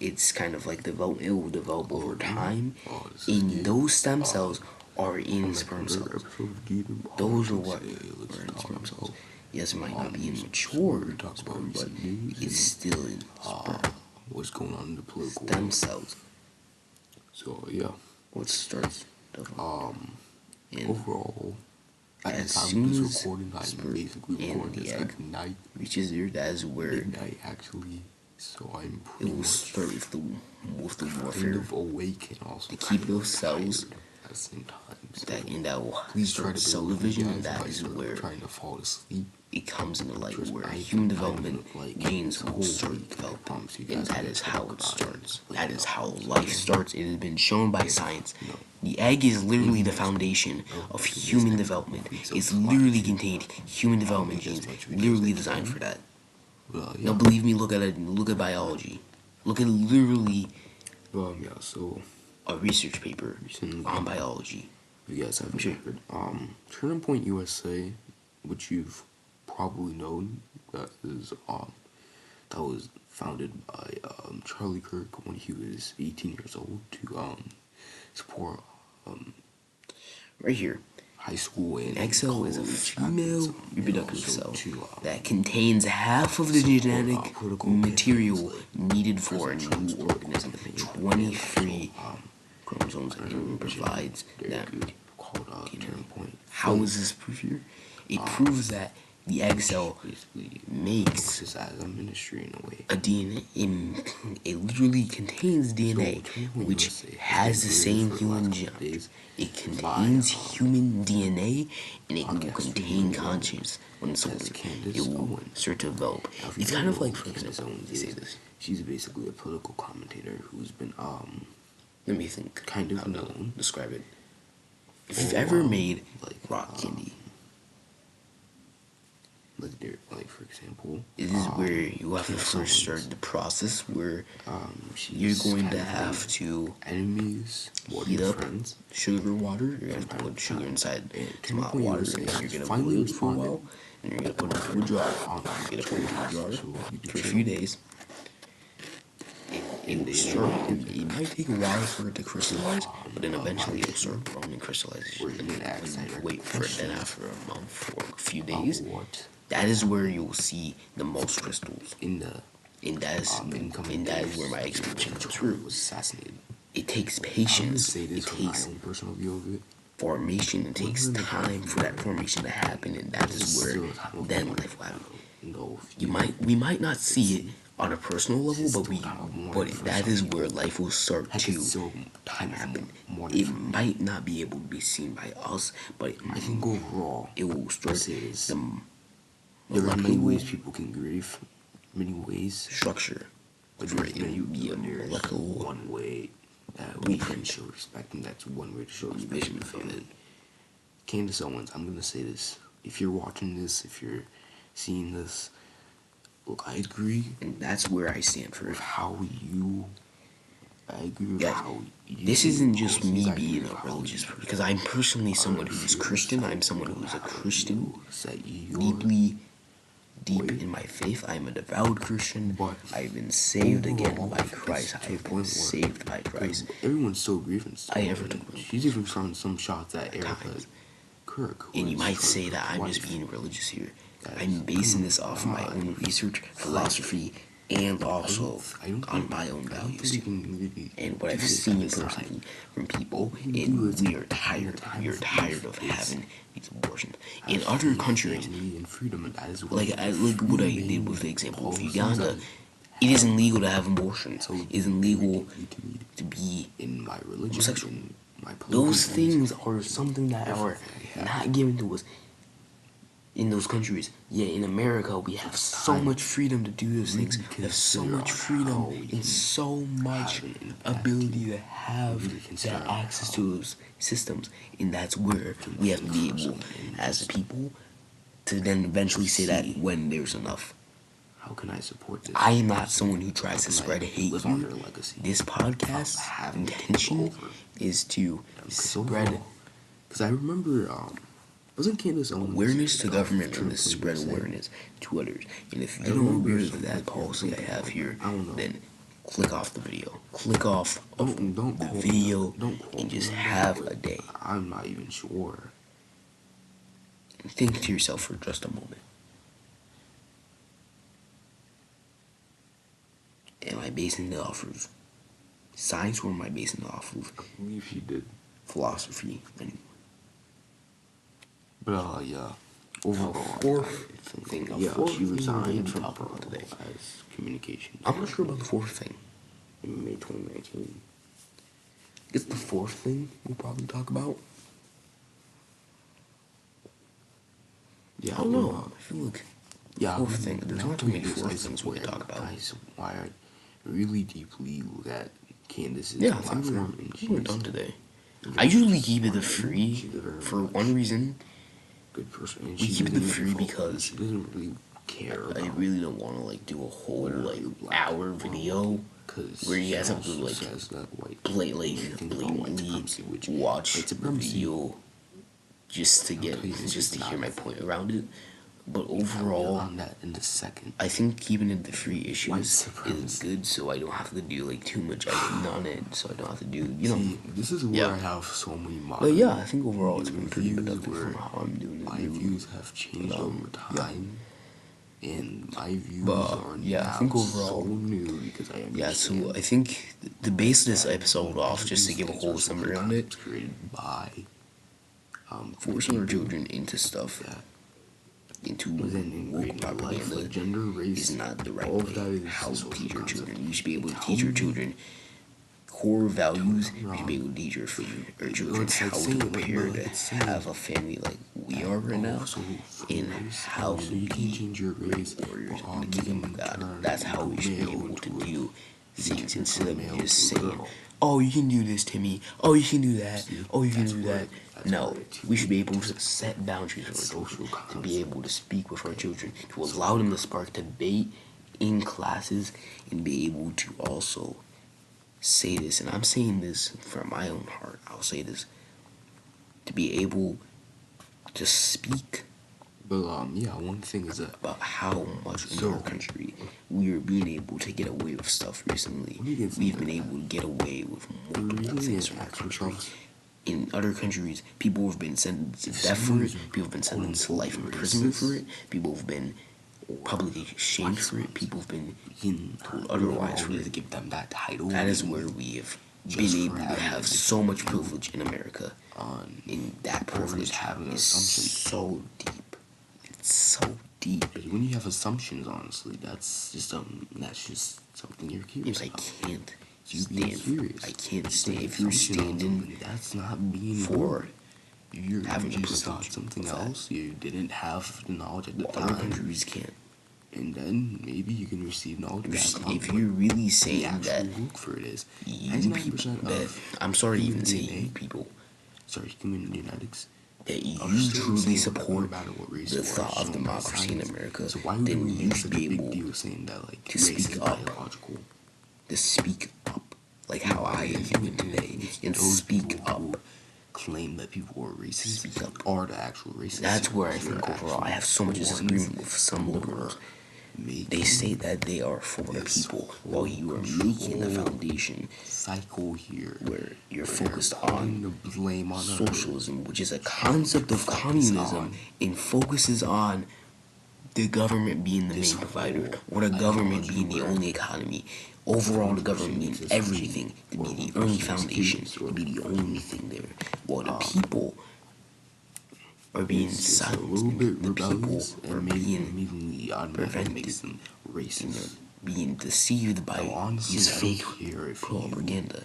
it's kind of like it will develop over time, and those stem cells are in sperm cells. Those are what are in sperm cells. Yes, it might not be in mature sperm, but it's still in sperm. What's going on in the political stem cells. So yeah, what starts overall, at the as time soon of this as recording, I'm basically recording this at night. Reaches there, that is where midnight actually. So I'm it will start with the warfare. Kind of awake and also to keep those cells at the same time. So that will please try to cell division, and that is where trying to fall asleep. It comes into light where human development genes will start developing, and that is how it starts. That is how life starts. It has been shown by science. The egg is literally the foundation of human development. It's literally contained human development genes, literally designed for that. Now, believe me, look at biology. Look at literally so a research paper on biology. You guys haven't heard. Turning Point USA, which you've probably known, that was founded by Charlie Kirk when he was 18 years old to support right here. High school and egg cell is a female reproductive cell that contains half of the genetic material needed for a new organism. 23 chromosomes and provides that. How is this proof here? It proves that the egg cell makes a DNA. It literally contains DNA, which has the same human genome. It contains human DNA, and it will contain conscience when it's older. It will start to develop. It's kind of like, for example, say this. She's basically a political commentator who's been let me think. Kind of known. Describe it. If you've ever made rock candy, like for example, it is where you have to first start the process where you're going to have to heat up sugar water. You're going to put sugar inside some hot water, and then you're going to boil it for a while, and you're going to put it into a jar. You're going to put it into a jar for a few days. It might take a while for it to crystallize, but then eventually it'll start growing and crystallization. And then wait for it. Then after a month or a few days, that is where you'll see the most crystals. And that is where my explanation comes through. It takes patience. It takes formation. It takes time for that formation to happen, and that is where then life will happen. We might not see it on a personal level, but that is where life will start to happen. It might not be able to be seen by us, but it will start there are many ways people can grieve, many ways. Structure. But there's one way that we can show respect, and that's one way to show respect. Candace Owens, I'm going to say this. If you're watching this, if you're seeing this, look, I agree, and that's where I stand for I agree with how you... This isn't just me being a religious person, because I'm personally someone who's Christian. I'm someone who's a Christian, deep in my faith. I'm a devout Christian. I've been saved again by Christ. I've been saved by Christ. Everyone's so grieving. She's even throwing some shots at Erica Kirk. And you might say that I'm just being religious here. I'm basing this off of my own research, philosophy, and also on my own values and what I've seen personally from people. And we are tired of having these abortions in other countries. Like what I did with the example of Uganda. It isn't legal to have abortions. It isn't legal to be homosexual. Those things are something that are not given to us in those countries. Yet in America, we have so much freedom to do those things. We have so much freedom and so much ability to have that access to those systems. And that's where we have to be able, as a people, to then eventually say that when there's enough. How can I support this? I am not someone who tries to spread hate here. This podcast intention is to spread, because I remember wasn't Candace awareness to government and to spread awareness to others. And if you don't agree with that policy I have here, then click off the video. Click off don't the video and just me, have a day. I'm not even sure. And think to yourself for just a moment. Am I basing it off of science, or am I basing it off of I believe she did. philosophy? Anyway. But yeah. Overall, fourth thing. Yeah, she resigned from talk about today as communications. I'm not sure about the fourth thing. In May 2019. It's the fourth thing we'll probably talk about. Yeah, I don't know. I feel like fourth thing. There's not too many fourth things we can talk about. Guys, why I really deeply look at Candace's platform. I think we're done today. I usually keep it the free for one reason. Good person. And we keep it the free because she doesn't really care. I really don't want to do a whole hour video where you guys have to blatantly watch the video just to hear my point around it. But overall, on that in a second. I think keeping it the free issues is good, so I don't have to do too much editing on it, so I don't have to do See, this is where I have so many But yeah, I think overall it's been pretty productive from how I'm doing it. My views have changed over time, and my views are now I think overall, so new because I understand. Yeah, so I think the base of this episode off, just to give a whole summary on it, created by forcing our children into stuff. Into woke propaganda gender, race, is not the right way. How to teach your children. You should be able to teach your children core values. You should be able to teach your children how to prepare to have a family like we are right now, and how to be warriors in the kingdom of God. That's how we should be able to do things instead of just saying, "Oh, you can do this, Timmy. Oh, you can do that. Oh, you can do that." No, we should be able to set boundaries for our children, to be able to speak with our children, to allow them to spark debate in classes, and be able to also say this, and I'm saying this from my own heart, I'll say this, to be able to speak. But yeah, one thing is that about how much in our country we are being able to get away with stuff recently. We've been able to get away with multiple things from our country. In other countries, people have been sentenced to death for it. People have been sentenced to life imprisonment for it. People have been publicly shamed for it. People have been told otherwise for it. To give them that title. That is where we have been able to have so much privilege in America. And that privilege is so deep. It's so deep. When you have assumptions, honestly, that's just something you're curious about. I can't stand. I can't stand. If you're standing, that's not being for you're having you thought something else. You didn't have the knowledge at the time. Other countries can't. And then maybe you can receive knowledge back. If you're really saying that, look for it is you people that I'm sorry to even say you people. Sorry, human genetics. That you truly support the thought of democracy in America, then you should be able to speak up. To speak up, like how I am doing today, and speak up. Claim that people are racist. Speak up. Are the actual racists. That's where I think overall I have so much disagreement with some liberals. They say that they are for the people, while you are making the foundation cycle here where you're focused on socialism, which is a concept of communism, and focuses on the government being the main provider, or the government being the only economy. Overall, the government means everything to be the only foundation, to be the only thing there. While the people are being silenced, the people are being prevented, being deceived by these fake propaganda.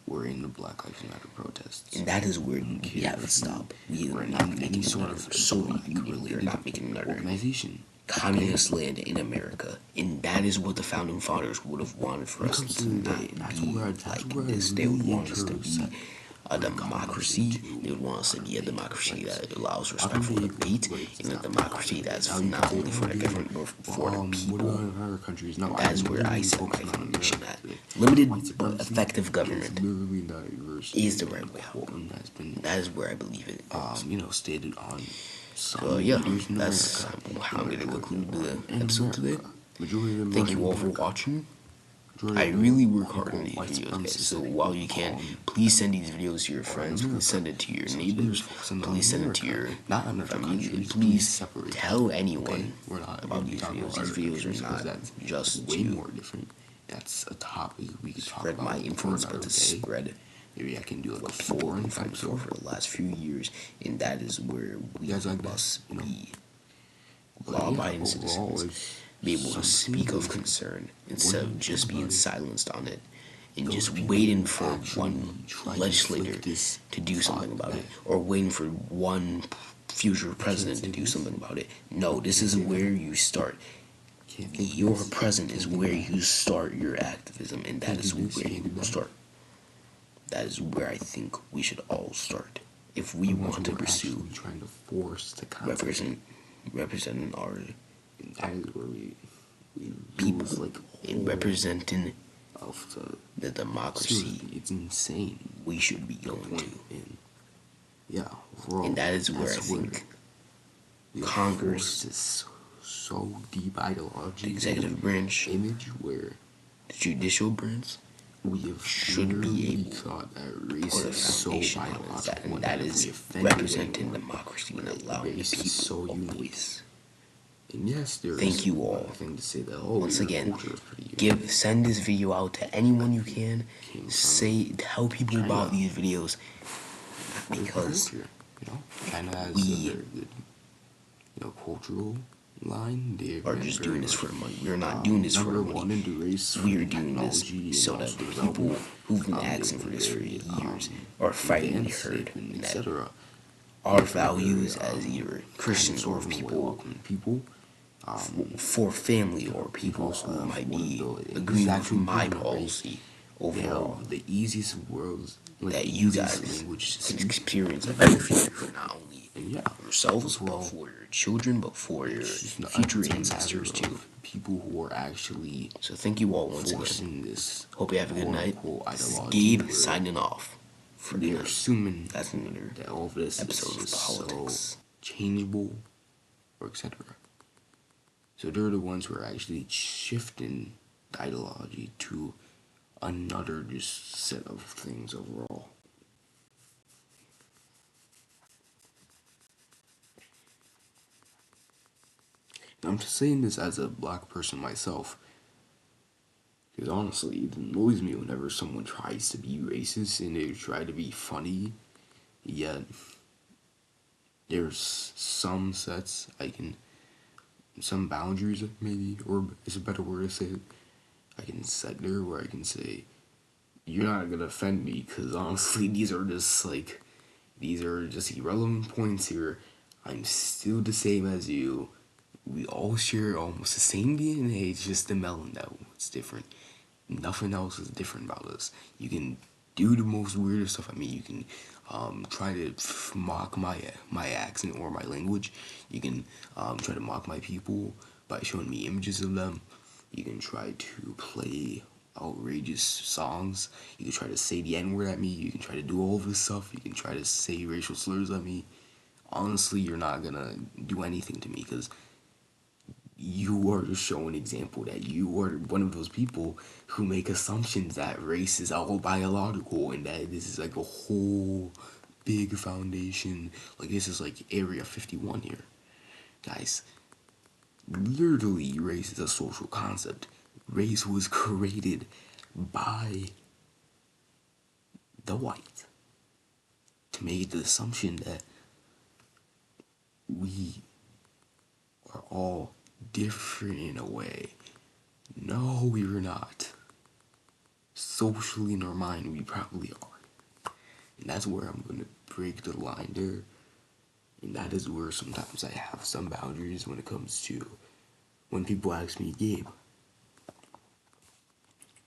We're in the Black Lives Matter protests, and that is where we have to stop. We're not making sort of Soviet Union. We're not making another organization. Communist land in America, and that is what the founding fathers would have wanted for us to not be like this. They would want us to be a democracy. They would want us to be a democracy that allows respectful debate, and a democracy that's not only for the government but for the people. And that is where I set my foundation at. Limited but effective government is the right way out. That is where I believe it is. Stated on. Yeah, that's how I'm going to conclude the episode today. Thank you all for watching. I really work hard on these videos, guys. So while you can, please send these videos to your friends. Please send it to your neighbors. Please send it to your family. Please tell anyone about these videos. These videos are not just way to more different. That's a topic we could talk spread about my influence, for but to another day. spread Maybe I can do like what a people have foreign been fighting episode. for the last few years, and that is where we must be. Law-abiding citizens be able to speak of concern instead of just being silenced on it and just waiting for one legislator to do something about it or waiting for one future president to do something about it. No, this is where you start. Your president is where you start your activism, and that is where you will start. That is where I think we should all start if we want to pursue trying to force the representing our that is where we people like and representing of the democracy it's insane we should be going to. And yeah, overall, and that is where I think Congress is so deep ideology, the executive branch, image where the judicial branch we have should be able thought that to race put a is so foundation on biological, and that is representing democracy and allowing the people so a unique. voice. And yes, there Thank is you all. thing to say that Once again, send this video out to anyone you can. Tell people about these videos because China has we a very good cultural line. They are just doing this for the money. We're not doing this for the money. We are doing this so that the people who've been asking for this for years are fighting to be heard. And that our values as either Christians or people for family or people who might be agreeing with my policy overall, the easiest worlds that you guys can experience a better future for not only yourselves, but for your children, but for your future ancestors too. People who are actually so thank you all once again. This hope you have a good night. This is Gabe signing off. For they're assuming that's another that all of this episode is of politics, so changeable, or etc. So they're the ones who are actually shifting the ideology to another just set of things overall. I'm just saying this as a black person myself, because honestly, it annoys me whenever someone tries to be racist and they try to be funny, yet there's some sets some boundaries maybe, or is a better word to say it, I can set there where I can say, you're not gonna offend me, because honestly, these are just irrelevant points here. I'm still the same as you. We all share almost the same DNA, it's just the melon it's different. Nothing else is different about us. You can do the most weirdest stuff. I mean, you can try to mock my accent or my language. You can try to mock my people by showing me images of them. You can try to play outrageous songs. You can try to say the N-word at me. You can try to do all this stuff. You can try to say racial slurs at me. Honestly, you're not gonna do anything to me, because you are just showing an example that you are one of those people who make assumptions that race is all biological and that this is like a whole big foundation. Like, this is like Area 51 here. Guys, literally, race is a social concept. Race was created by the white to make the assumption that we are all different in a way. No, we are not. Socially in our mind, we probably are. And that's where I'm going to break the line there. And that is where sometimes I have some boundaries when it comes to when people ask me, Gabe,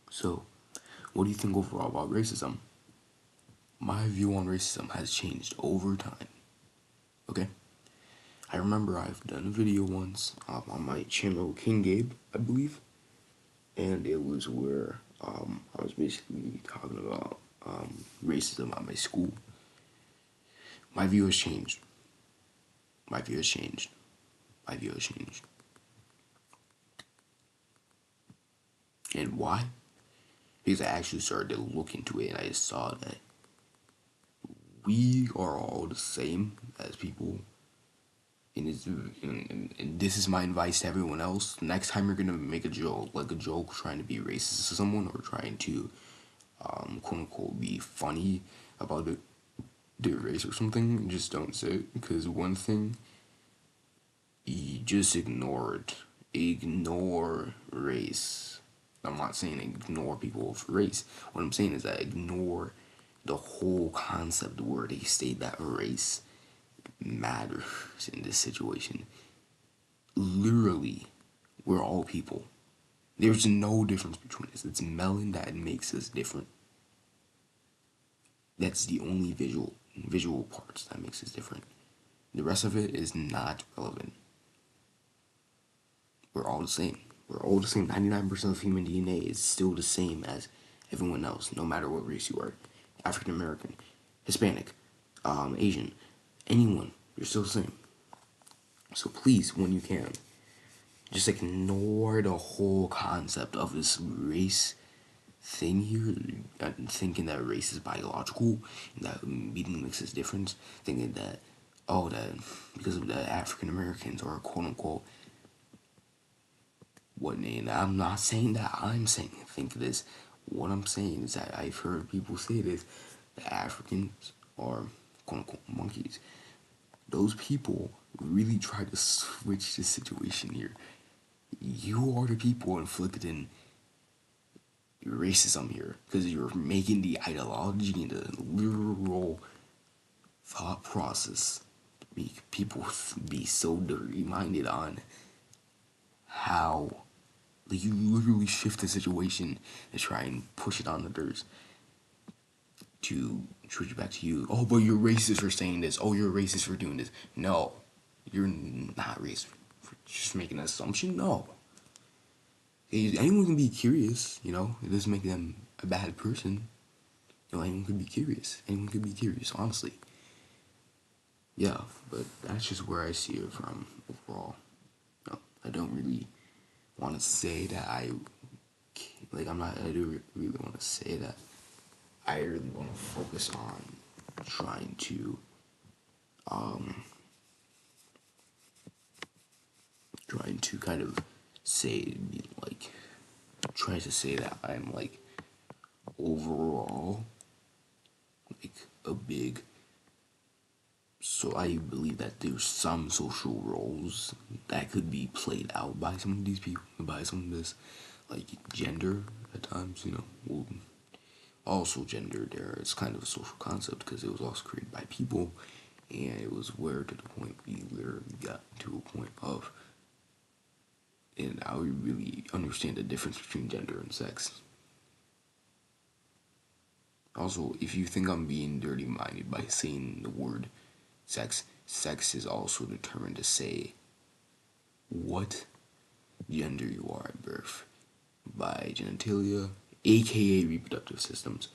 so what do you think overall about racism? My view on racism has changed over time. Okay? I remember I've done a video once on my channel, King Gabe, I believe. And it was where I was basically talking about racism at my school. My view has changed. My view has changed. My view has changed. And why? because I actually started to look into it and I saw that we are all the same as people. And this is my advice to everyone else. Next time you're gonna make a joke, like a joke trying to be racist to someone or trying to, quote unquote, be funny about their race or something, just don't say it. Because one thing, you just ignore it. Ignore race. I'm not saying ignore people of race. What I'm saying is that ignore the whole concept where they state that race matters in this situation. Literally, we're all people. There's no difference between us. It's melon that makes us different. That's the only visual parts that makes us different. The rest of it is not relevant. We're all the same. We're all the same. 99% of human DNA is still the same as everyone else, no matter what race you are. African American, Hispanic, Asian, anyone, you're still the same. So please, when you can, just ignore the whole concept of this race thing here, thinking that race is biological, and that meeting makes us different, thinking that, oh, that because of the African Americans or quote unquote, what name? I'm not saying that I'm saying think this. What I'm saying is that I've heard people say this, the Africans are quote unquote monkeys. Those people really try to switch the situation here. You are the people inflicting racism here because you're making the ideology and the literal thought process make people be so dirty minded on how, like, you literally shift the situation and try and push it on others to switch it back to you. Oh, but you're racist for saying this. Oh, you're racist for doing this. No, you're not racist for just making an assumption. No. Anyone can be curious, you know. It doesn't make them a bad person. You know, anyone could be curious. Anyone could be curious, honestly. Yeah, but that's just where I see it from overall. No, I don't really want to say that I do really want to say that I really want to focus on trying to, kind of say, like, try to say that I'm, like, overall, like, a big, so I believe that there's some social roles that could be played out by some of these people, by some of this, like, gender at times, you know. Well, also gender there is kind of a social concept because it was also created by people, and it was where to the point we literally got to a point of, and now we really understand the difference between gender and sex. Also, if you think I'm being dirty-minded by saying the word sex, sex is also determined to say what gender you are at birth by genitalia, aka reproductive systems.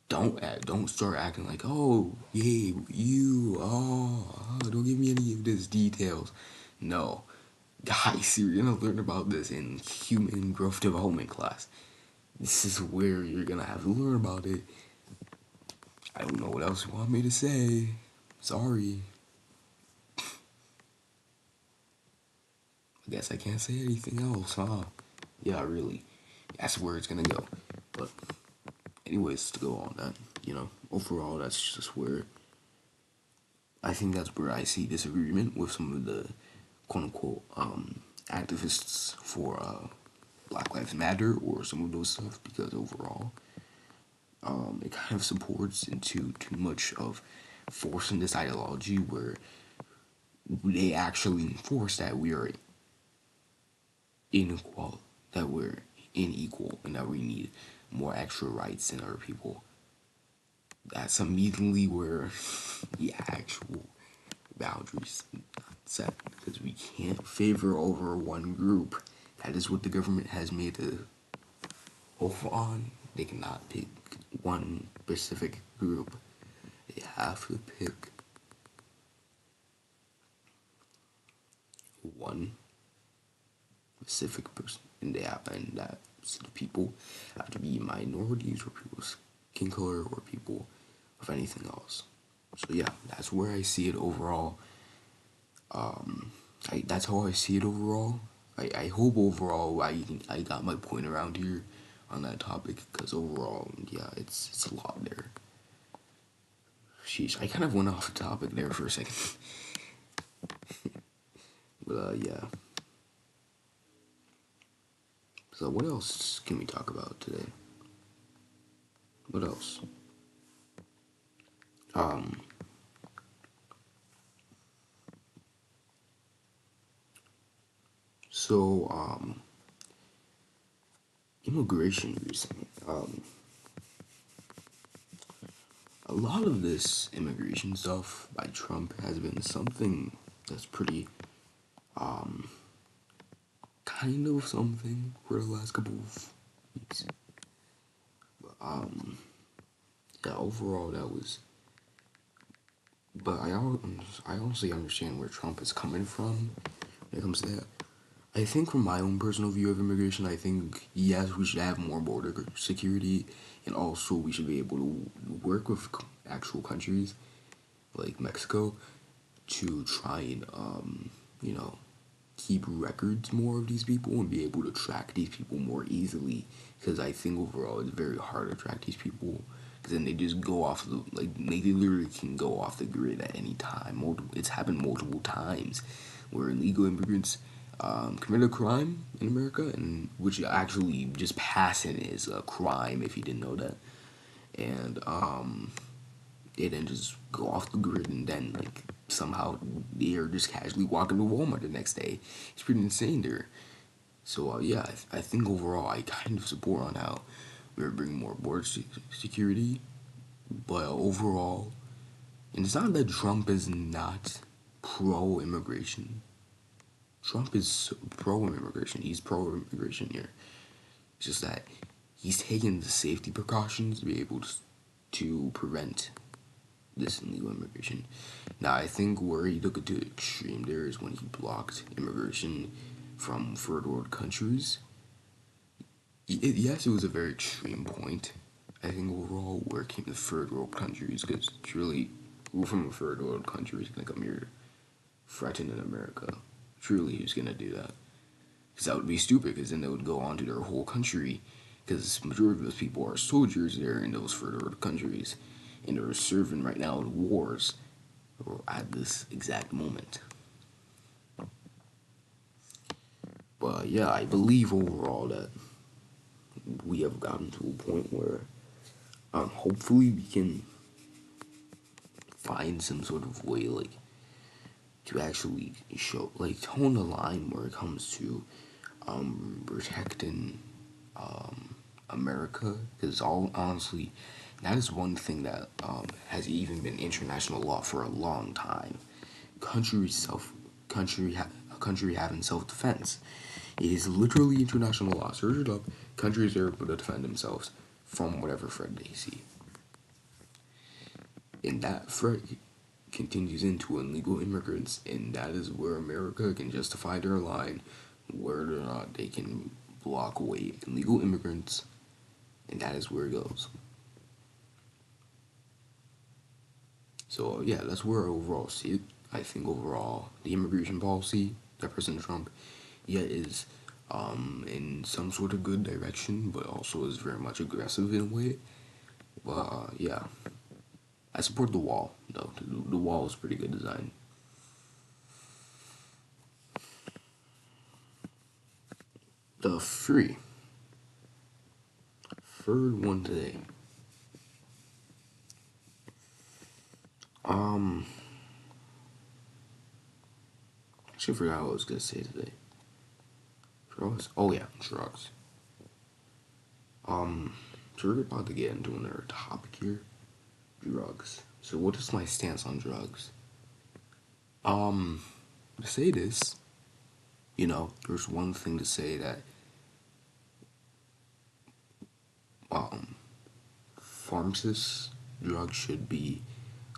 Don't start acting like, oh, yeah, you, don't give me any of this details. No, guys, you're gonna learn about this in human growth development class. This is where you're gonna have to learn about it. I don't know what else you want me to say. Sorry. I guess I can't say anything else, huh? Yeah, really. That's where it's gonna go. But anyways, to go on that, you know, overall that's just where I think that's where I see disagreement with some of the quote unquote activists for Black Lives Matter or some of those stuff, because overall it kind of supports into too much of forcing this ideology where they actually enforce that we are inequal, that we're unequal, and that we need more extra rights than other people. That's immediately where the actual boundaries set, because we can't favor over one group. That is what the government has made a oath on. They cannot pick one specific group. They have to pick one specific person, and they have, and that comes to the people, have to be minorities or people with skin color or people of anything else. So yeah, that's where I see it overall. That's how I see it overall. I hope overall I got my point around here on that topic, because overall, yeah, it's a lot there. Sheesh, I kind of went off the topic there for a second. But yeah. So what else can we talk about today? What else? Um, so immigration recently. A lot of this immigration stuff by Trump has been something that's pretty, kind of something for the last couple of weeks. But, yeah, overall that was. But I honestly understand where Trump is coming from when it comes to that. I think from my own personal view of immigration, I think, yes, we should have more border security, and also we should be able to work with actual countries like Mexico to try and, you know, keep records more of these people and be able to track these people more easily. Because I think overall it's very hard to track these people, because then they just go off the, like, they literally can go off the grid at any time. It's happened multiple times where illegal immigrants commit a crime in America, and which actually just passing is a crime if you didn't know that, and they then just go off the grid, and then like somehow they are just casually walking to Walmart the next day. It's pretty insane there. So yeah, I think overall I kind of support on how we're bringing more border security, but overall, and it's not that Trump is not pro immigration. Trump is pro immigration. He's pro immigration here. It's just that he's taking the safety precautions to be able to prevent this illegal immigration. Now, I think where he took it to the extreme there is when he blocked immigration from third world countries. Yes, it was a very extreme point. I think overall, where it came to third world countries, because truly, who from a third world country is going to come here threatening America? Truly, who's going to do that? Because that would be stupid, because then they would go on to their whole country, because the majority of those people are soldiers there in those third world countries, and they're serving right now in wars at this exact moment. But yeah, I believe overall that we have gotten to a point where hopefully we can find some sort of way, like, to actually show, like, tone the line where it comes to protecting America, because all honestly, that is one thing that has even been international law for a long time. A country having self-defense. It is literally international law. Search it up. Countries are able to defend themselves from whatever threat they see. And that threat continues into illegal immigrants, and that is where America can justify their line, whether or not they can block away illegal immigrants, and that is where it goes. So yeah, that's where I overall see it. I think overall the immigration policy that President Trump, yeah, is in some sort of good direction, but also is very much aggressive in a way. But yeah, I support the wall though. The wall is pretty good design. The third one today. Um, actually forgot what I was gonna say today. Drugs? Oh yeah, drugs. So we're about to get into another topic here. Drugs. So what is my stance on drugs? To say this, there's one thing to say that pharmacists drugs should be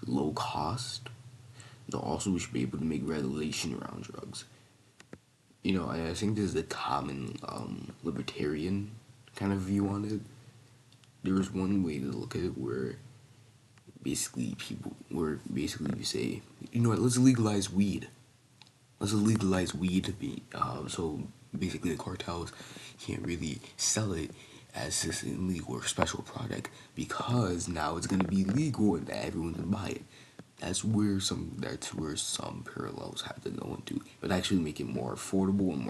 low cost. Though also we should be able to make regulation around drugs. I think this is the common libertarian kind of view on it, there's one way to look at it where basically you say, you know what, let's legalize weed. Let's legalize weed to be so basically the cartels can't really sell it as this illegal or special product because now it's gonna be legal and everyone can buy it. That's where some parallels have to go into, but actually make it more affordable and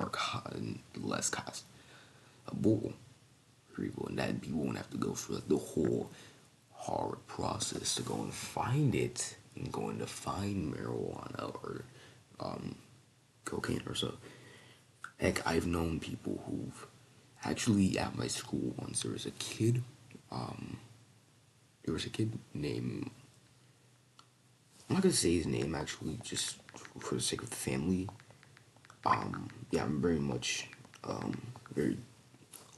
and less costable for people, and that people won't have to go through like the whole hard process to go and find it and going to find marijuana or cocaine or so. Heck, I've known people who've actually at my school once. Um, there was a kid named. I'm not gonna say his name actually, just for the sake of the family. Yeah, I'm very much, very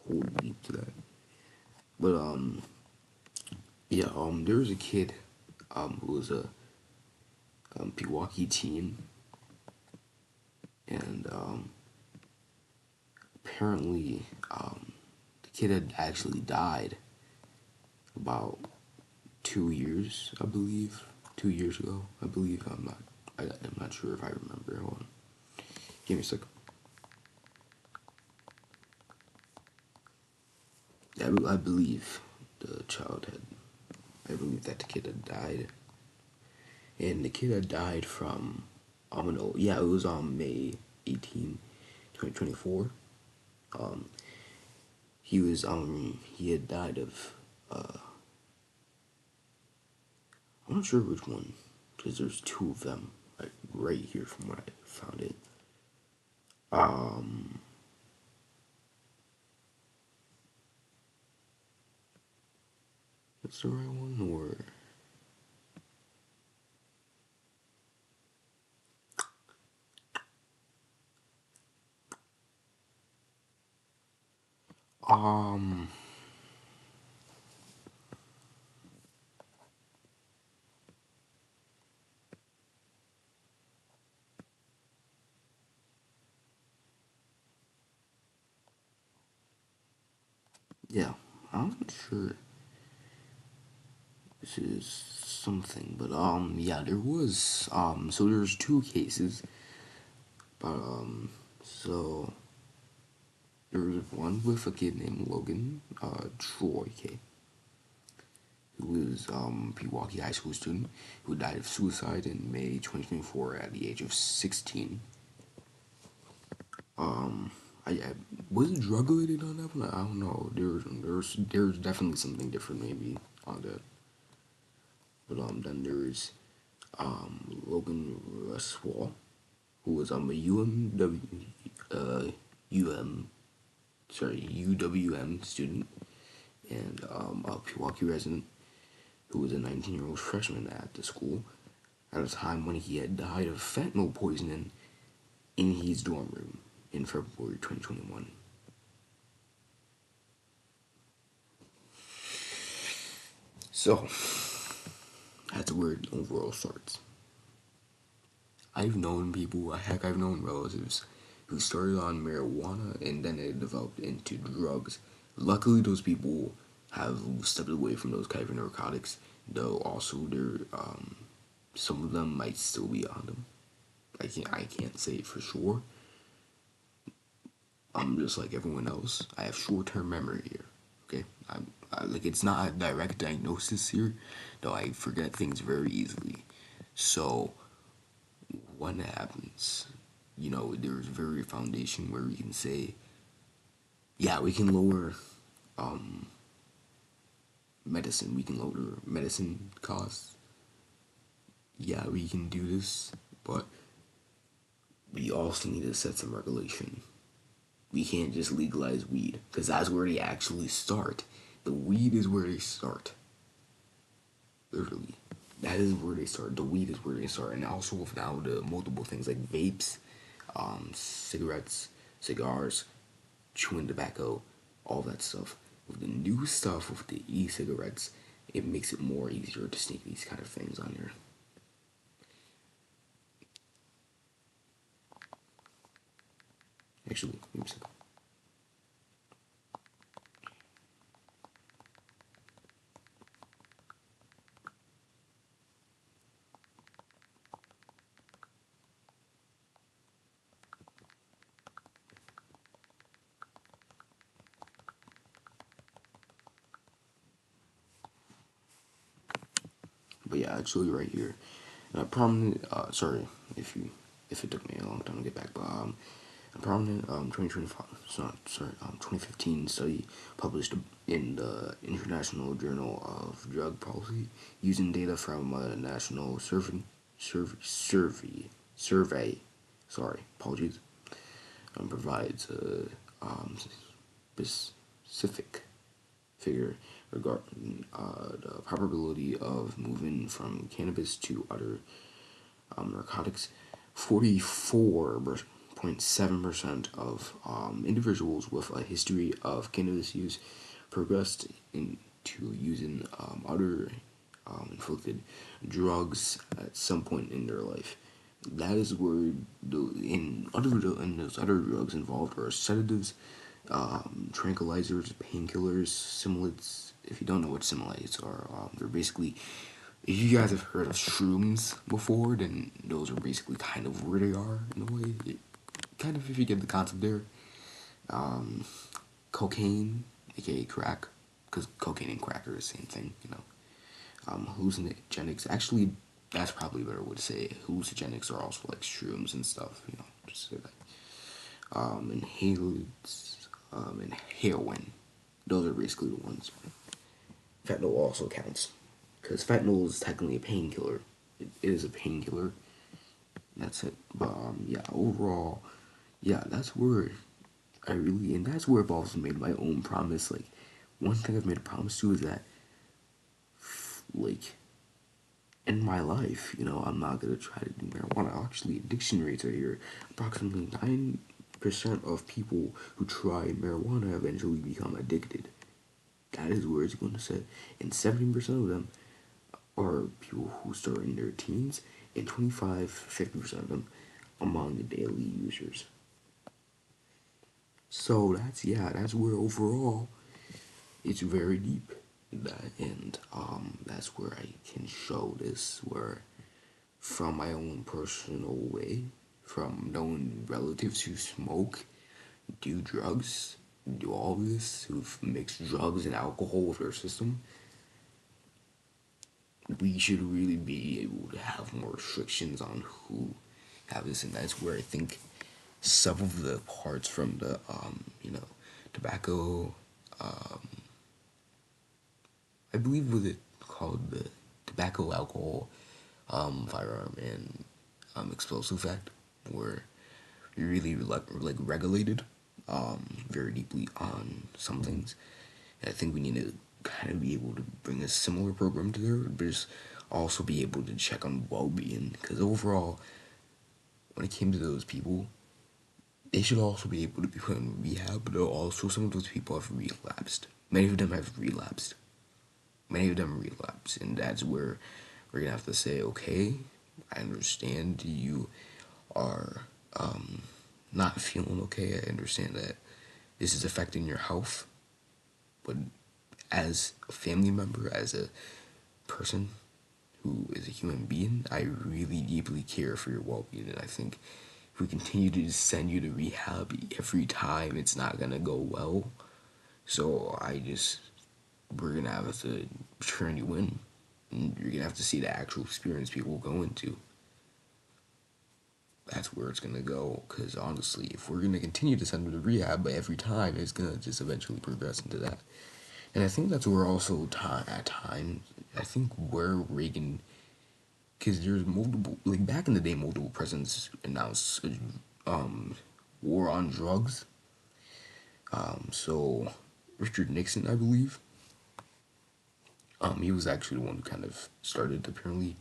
hold deep to that. But yeah, there was a kid, who was a Pewaukee teen, and apparently, the kid had actually died about 2 years, I believe. 2 years ago, I believe. I'm not sure if I remember. Hold on. Give me a sec. I believe the child had. I believe that the kid had died, and the kid had died from. No, yeah, it was on May 18, 2024. Um, he had died of. I'm not sure which one, because there's two of them, like right here from what I found it. Um, that's the right one, or um, yeah, I'm not sure. This is something, but yeah, so there's two cases, but so there was one with a kid named Logan, Troy K, who was Pewaukee High School student who died of suicide in May 2024 at the age of 16. I was it drug related on that one? I don't know. There's definitely something different maybe on that. But then there's Logan Russwell, who was a UM UWM student and a Pewaukee resident who was a 19-year-old freshman at the school at a time when he had died of fentanyl poisoning in his dorm room in February 2021. So, that's where it overall starts. I've known people, heck, I've known relatives who started on marijuana and then it developed into drugs. Luckily, those people have stepped away from those kind of narcotics, though also some of them might still be on them. I can't say it for sure. I'm just like everyone else. I have short-term memory here. Okay, like it's not a direct diagnosis here, though I forget things very easily. So when it happens, there's very foundation where we can say, yeah, we can lower um, medicine. We can lower medicine costs. Yeah, we can do this, but we also need to set some regulation. We can't just legalize weed because that's where they actually start. The weed is where they start. Literally, that is where they start. The weed is where they start, and also with now the multiple things like vapes, cigarettes, cigars, chewing tobacco, all that stuff. With the new stuff with the e-cigarettes, it makes it more easier to sneak these kind of things on here. Actually, give me a second. yeah, I'd show you right here. Prominent, sorry if it took me a long time to get back, but a prominent 2015 study published in the International Journal of Drug Policy using data from a national survey, sorry, apologies, provides a specific figure regarding the probability of moving from cannabis to other narcotics. 44.7% of individuals with a history of cannabis use progressed into using other inflicted drugs at some point in their life. That is where those other drugs involved are sedatives, tranquilizers, painkillers, stimulants. If you don't know what stimulants are, they're basically, if you guys have heard of shrooms before, then those are basically kind of where they are in a way. Kind of, if you get the concept there. Cocaine, aka crack, because cocaine and crack are the same thing, you know. Hallucinogenics, actually, that's probably a better way to say it. Hallucinogenics are also like shrooms and stuff, you know, just say that. Inhalants, and heroin. Those are basically the ones. Fentanyl also counts, because fentanyl is technically a painkiller. It is a painkiller. That's it. But yeah, overall, yeah, that's where and that's where I've also made my own promise. Like, one thing I've made a promise to is that, like, in my life, you know, I'm not gonna try to do marijuana. Actually, addiction rates are here. Approximately 9% of people who try marijuana eventually become addicted. That is where it's going to sit. And 17% of them are people who start in their teens, and 50% of them among the daily users. So that's where overall it's very deep. And that's where I can show this, where from my own personal way, from knowing relatives who smoke, do drugs, do all this, who've mixed drugs and alcohol with their system, we should really be able to have more restrictions on who have this. And that's where I think some of the parts from the tobacco, I believe was it called the tobacco, alcohol, firearm, and explosive act, were really like regulated very deeply on some things. And I think we need to kind of be able to bring a similar program to there, but just also be able to check on well-being, because overall, when it came to those people, they should also be able to be put in rehab, but also some of those people have relapsed. Many of them have relapsed. And that's where we're gonna have to say, okay, I understand you are not feeling okay. I understand that this is affecting your health, but as a family member, as a person who is a human being, I really deeply care for your well-being, and I think if we continue to just send you to rehab every time, it's not gonna go well. So we're gonna have to turn you in, and you're gonna have to see the actual experience people go into. That's where it's gonna go, because honestly, if we're gonna continue to send them to rehab, but every time, it's gonna just eventually progress into that. And I think that's where also at times, I think where Reagan, because there's multiple, like back in the day, multiple presidents announced war on drugs. So Richard Nixon, I believe, he was actually the one who kind of started, apparently.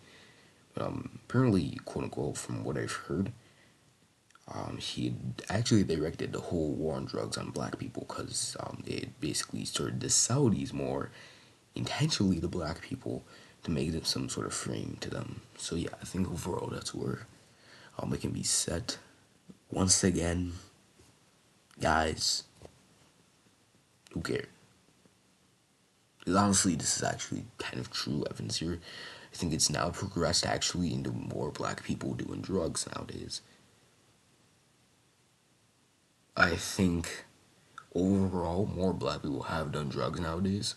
Apparently, quote unquote, from what I've heard, he actually directed the whole war on drugs on black people, because they basically started to sell these more intentionally to black people to make them some sort of frame to them. So yeah, I think overall that's where it can be set. Once again, guys, who cares? Because honestly, this is actually kind of true evidence here. I think it's now progressed actually into more black people doing drugs nowadays. I think overall more black people have done drugs nowadays.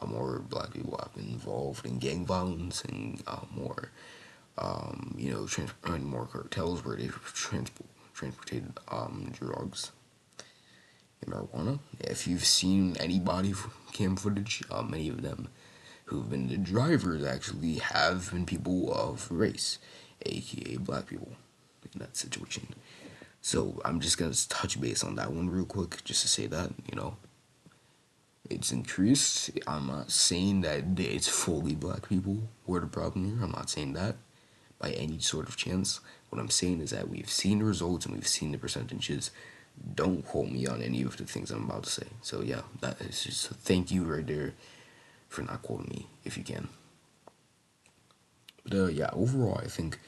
more black people have been involved in gang violence and more, and more cartels where they've transported drugs and marijuana. If you've seen anybody cam footage, many of them who've been the drivers actually have been people of race, aka black people, in that situation. So I'm just gonna touch base on that one real quick, just to say that, it's increased. I'm not saying that it's fully black people who are the problem here. I'm not saying that by any sort of chance. What I'm saying is that we've seen the results and we've seen the percentages. Don't quote me on any of the things I'm about to say. So yeah, that is just a thank you right there for not quoting me if you can. But yeah, overall, I think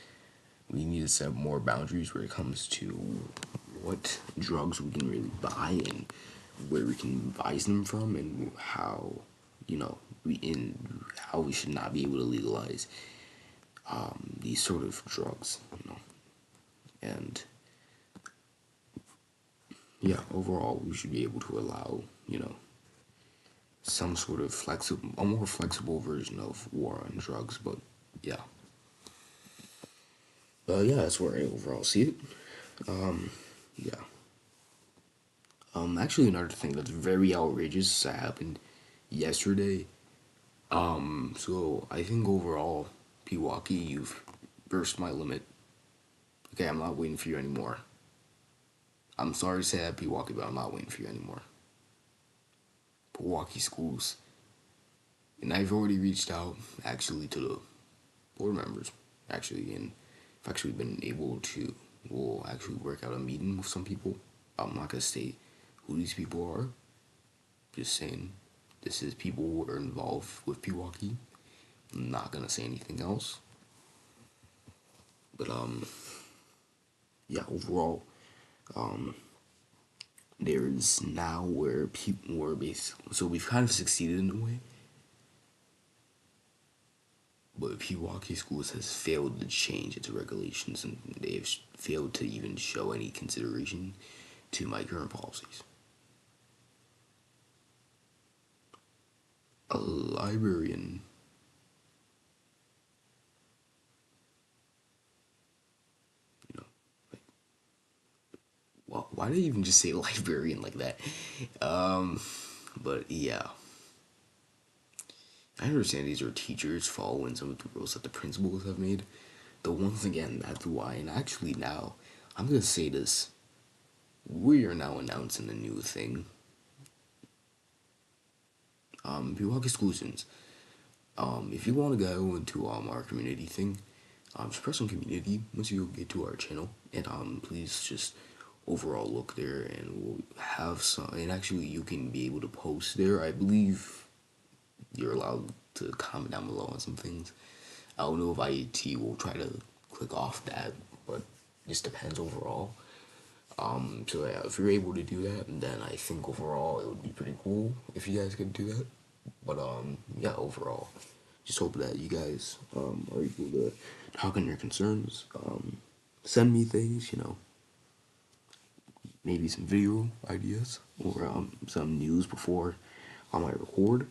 we need to set more boundaries where it comes to what drugs we can really buy and where we can buy them from, and how we should not be able to legalize these sort of drugs, and yeah, overall we should be able to allow some sort of a more flexible version of war on drugs. But yeah, yeah, that's where I overall see it. Yeah. Actually, another thing that's very outrageous that happened yesterday. So I think overall, Pewaukee, you've burst my limit. Okay, I'm not waiting for you anymore. I'm sorry to say that, Pewaukee, but I'm not waiting for you anymore. Pewaukee schools. And I've already reached out, actually, to the board members, actually, and I've actually been able to, we'll actually work out a meeting with some people. I'm not going to state who these people are. Just saying, this is people who are involved with Pewaukee. I'm not going to say anything else. But, yeah, overall, there's now where people were basically, so we've kind of succeeded in a way, but Pewaukee Schools has failed to change its regulations, and they have failed to even show any consideration to my current policies. A librarian, like, why did I even just say librarian like that? But yeah, I understand these are teachers following some of the rules that the principals have made. Though once again, that's why, and actually now, I'm gonna say this. We are now announcing a new thing. Pewaukee School students, if you want to go into our community thing, just press on community once you get to our channel, and please just overall look there, and we'll have some. And actually, you can be able to post there. I believe you're allowed to comment down below on some things. I don't know if IET will try to click off that, but it just depends overall. So yeah, if you're able to do that, then I think overall it would be pretty cool if you guys could do that. But yeah, overall, just hope that you guys are able to talk on your concerns. Send me things, maybe some video ideas or some news before I might record.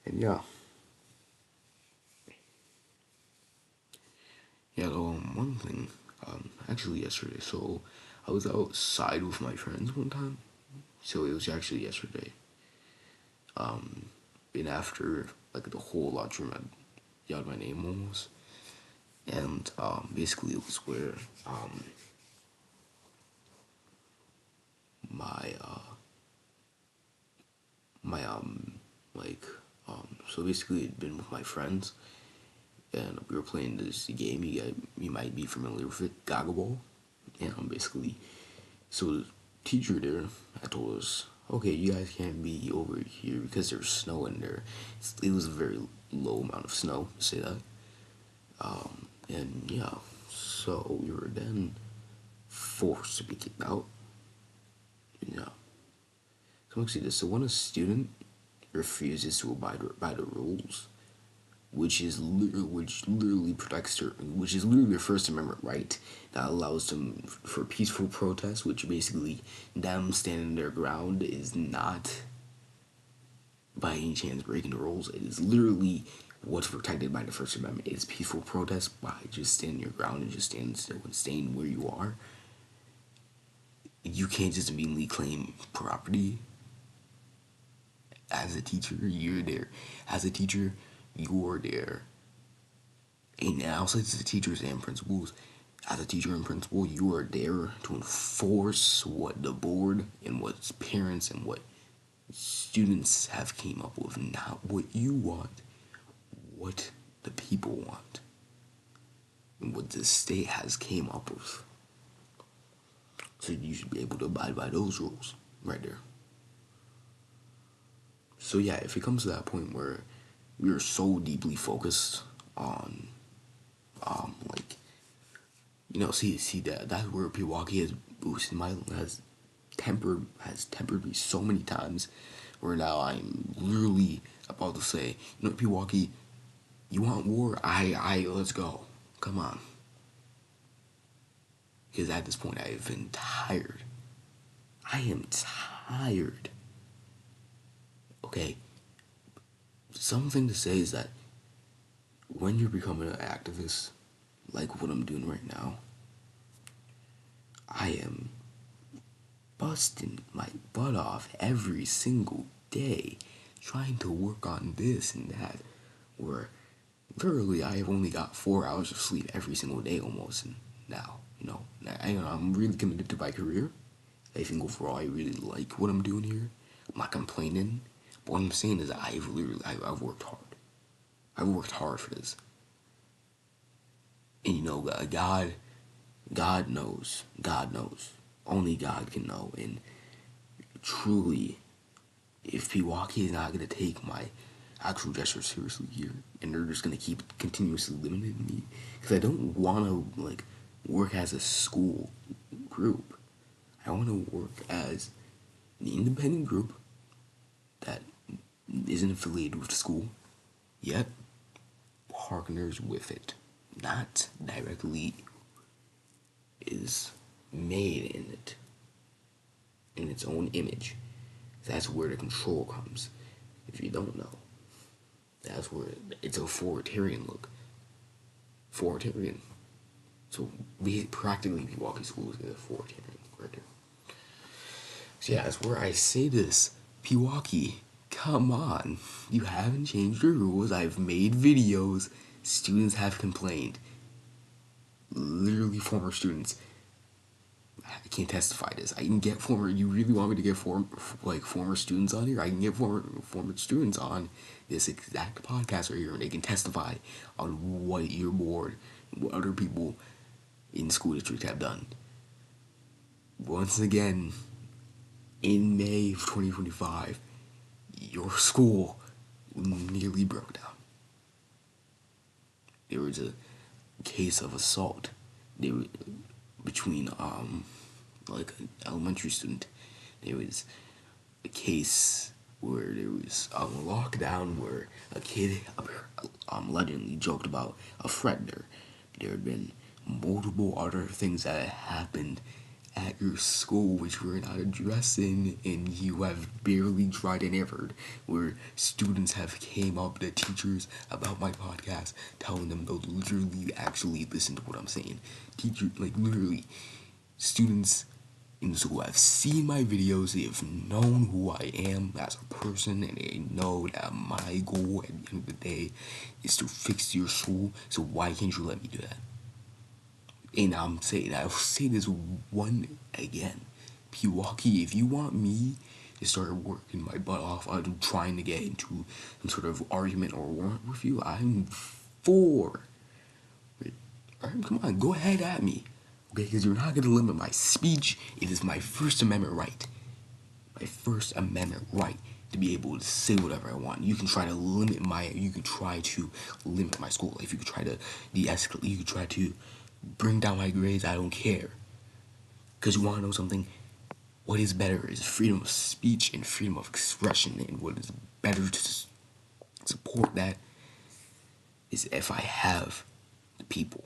And yeah. Yeah, one thing, actually yesterday, so I was outside with my friends one time, so it was actually yesterday, and after, like, the whole lunchroom had yelled my name almost, and, basically it was where, my, my, like, so basically it'd been with my friends, and we were playing this game. You might be familiar with it, Gaga Ball. And basically, so the teacher there had told us, okay, you guys can't be over here because there's snow in there. It was a very low amount of snow, to say that. And yeah, so we were then forced to be kicked out. Yeah. So let's see this. So when a student refuses to abide by the rules, which literally protects their, which is literally their First Amendment right that allows them for peaceful protest, which basically them standing their ground is not by any chance breaking the rules. It is literally what's protected by the First Amendment. It's peaceful protest by just standing your ground and just standing still and staying where you are. You can't just immediately claim property. As a teacher, you're there. As a teacher, you're there. And outside of the teachers and principals, as a teacher and principal, you are there to enforce what the board and what parents and what students have came up with, not what you want, what the people want, and what the state has came up with. So you should be able to abide by those rules right there. So yeah, if it comes to that point where we are so deeply focused on, like, see that's where Pewaukee has boosted has tempered me so many times, where now I'm literally about to say, Pewaukee, you want war? Let's go, come on. Because at this point I've been tired. I am tired. Okay. Something to say is that when you're becoming an activist, like what I'm doing right now, I am busting my butt off every single day trying to work on this and that, where literally I have only got 4 hours of sleep every single day almost. And now, I'm really committed to my career. I think overall I really like what I'm doing here. I'm not complaining. But what I'm saying is I've worked hard. I've worked hard for this. And God knows. God knows. Only God can know. And truly, if Pewaukee is not going to take my actual gesture seriously here, and they're just going to keep continuously limiting me, because I don't want to, work as a school group. I want to work as an independent group that isn't affiliated with the school, yet partners with it. Not directly is made in it, in its own image. That's where the control comes. If you don't know, that's where it's a authoritarian look. Authoritarian. So practically Milwaukee schools is authoritarian right there. So yeah, that's where I say this. Pewaukee, come on. You haven't changed your rules. I've made videos. Students have complained. Literally former students. I can't testify this. I can get former. You really want me to get former students on here? I can get former students on this exact podcast right here, and they can testify on what your board, what other people in the school district have done. Once again, in May of 2025, your school nearly broke down. There was a case of assault between an elementary student. There was a case where there was a lockdown where a kid allegedly joked about a friend. There had been multiple other things that had happened at your school which we're not addressing, and you have barely tried an effort, where students have came up to teachers about my podcast telling them to literally actually listen to what I'm saying. Literally, students in school have seen my videos, they have known who I am as a person, and they know that my goal at the end of the day is to fix your school, so why can't you let me do that? And I'll say this one again. Pewaukee, if you want me to start working my butt off on trying to get into some sort of argument or warrant with you, I'm for it. Alright, come on, go ahead at me. Okay, because you're not going to limit my speech. It is my First Amendment right. My First Amendment right to be able to say whatever I want. You can try to limit my school life. You can try to de-escalate. You can try to bring down my grades. I don't care. Because you want to know something? What is better is freedom of speech and freedom of expression. And what is better to support that is if I have the people.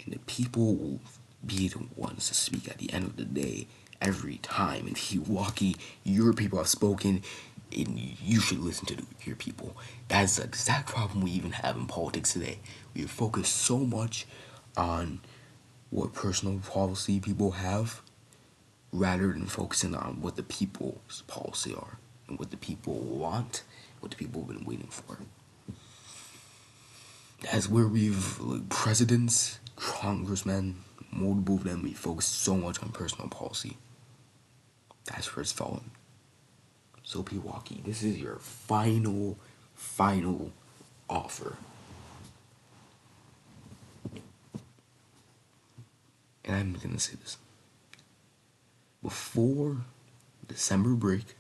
And the people will be the ones to speak at the end of the day every time. And Pewaukee, your people have spoken. and you should listen to your people. That's the exact problem we even have in politics today. We focus so much on what personal policy people have rather than focusing on what the people's policy are and what the people want, what the people have been waiting for. That's where we've, like, presidents, congressmen, multiple of them, we focus so much on personal policy. That's where it's fallen. So Pewaukee, this is your final offer. And I'm gonna say this. Before December break,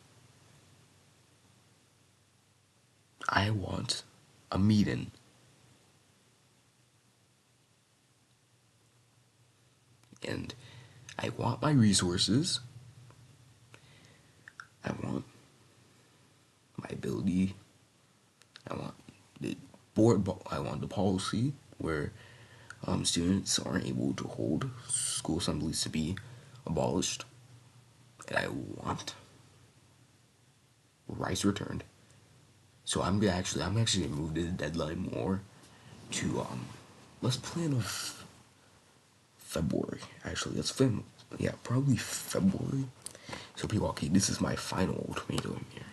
I want a meeting. And I want my resources. I want my ability. I want the board. I want the policy where students aren't able to hold school assemblies to be abolished. And I want rights returned. So I'm actually gonna move the deadline more to let's plan of February. Actually, let's plan, yeah, probably February. So Pewaukee, this is my final ultimatum here.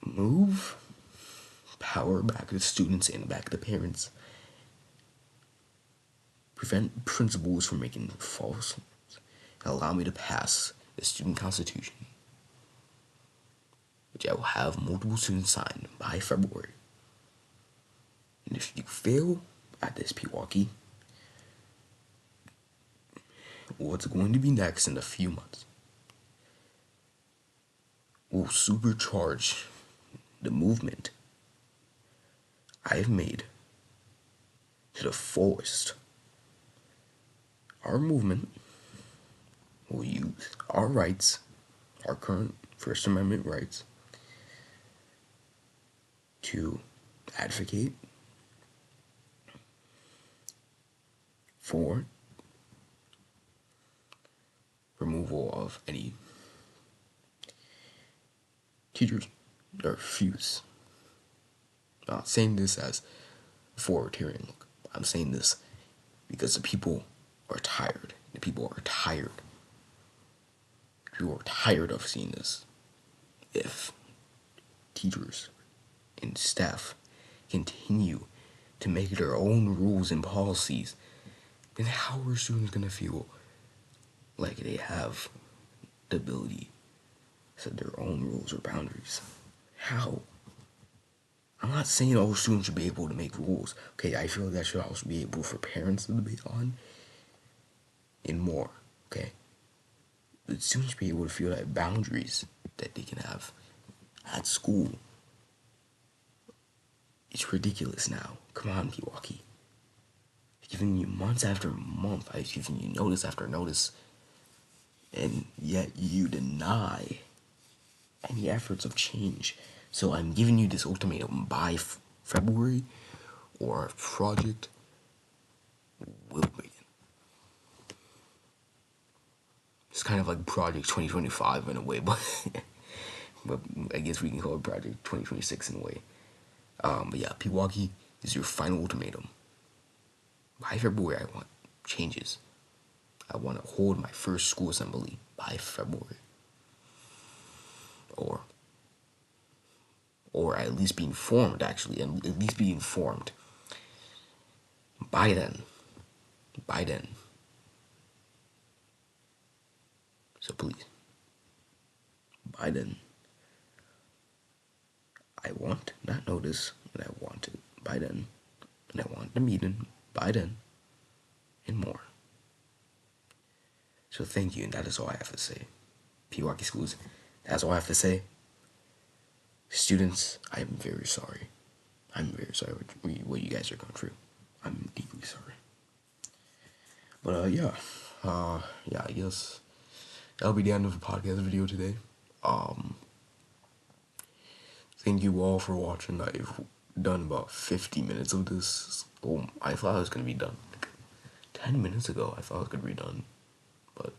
Move power back to the students and back to the parents. Prevent principals from making false ones. And allow me to pass the student constitution, which I will have multiple students sign by February. And if you fail at this, Pewaukee, what's going to be next in a few months will supercharge the movement I've made to the fullest. Our movement will use our rights, our current First Amendment rights, to advocate for removal of any teachers that refuse. I'm not saying this as authoritarian look. I'm saying this because the people are tired. The people are tired. People are tired of seeing this. If teachers and staff continue to make their own rules and policies, then how are students gonna feel like they have the ability to set their own rules or boundaries? How? I'm not saying all students should be able to make rules. Okay, I feel like that should also be able for parents to debate on and more. Okay, but students should be able to feel that boundaries that they can have at school. It's ridiculous now. Come on, Pewaukee. I've given you months after month. I've given you notice after notice, and yet you deny any efforts of change. So I'm giving you this ultimatum by February, or our project will begin. It's kind of like Project 2025 in a way, but but I guess we can call it Project 2026 in a way. But yeah, Pewaukee is your final ultimatum. By February, I want changes. I want to hold my first school assembly by February. Or at least be informed, actually, and at least be informed. By then. So please, by then, I want that notice, and I want it by then, and I want the meeting by then, and more. So thank you, and that is all I have to say. Pewaukee Schools, that's all I have to say. Students, I am very sorry. I'm very sorry what you guys are going through. I'm deeply sorry. But yeah, I guess that'll be the end of the podcast video today. Thank you all for watching. I've done about 50 minutes of this. Oh, I thought I was gonna be done like 10 minutes ago. I thought I was gonna be done, but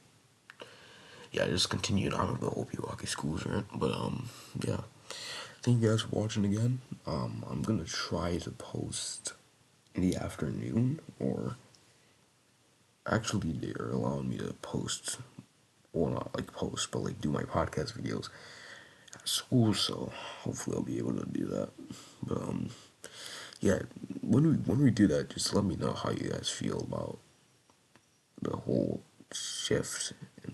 yeah, I just continued on with the whole Pewaukee schools rant. But yeah. Thank you guys for watching again. I'm gonna try to post in the afternoon, or actually they're allowing me to post, or not like post, but like do my podcast videos at school, so hopefully I'll be able to do that. But yeah, when we do that, just let me know how you guys feel about the whole shift in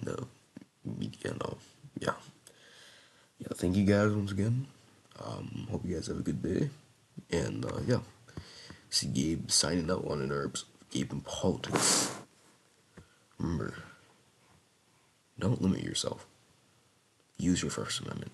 the media and yeah. Yeah, thank you guys once again. Hope you guys have a good day. And yeah. See Gabe signing out on an herbs. Gabe in politics. Remember, don't limit yourself. Use your First Amendment.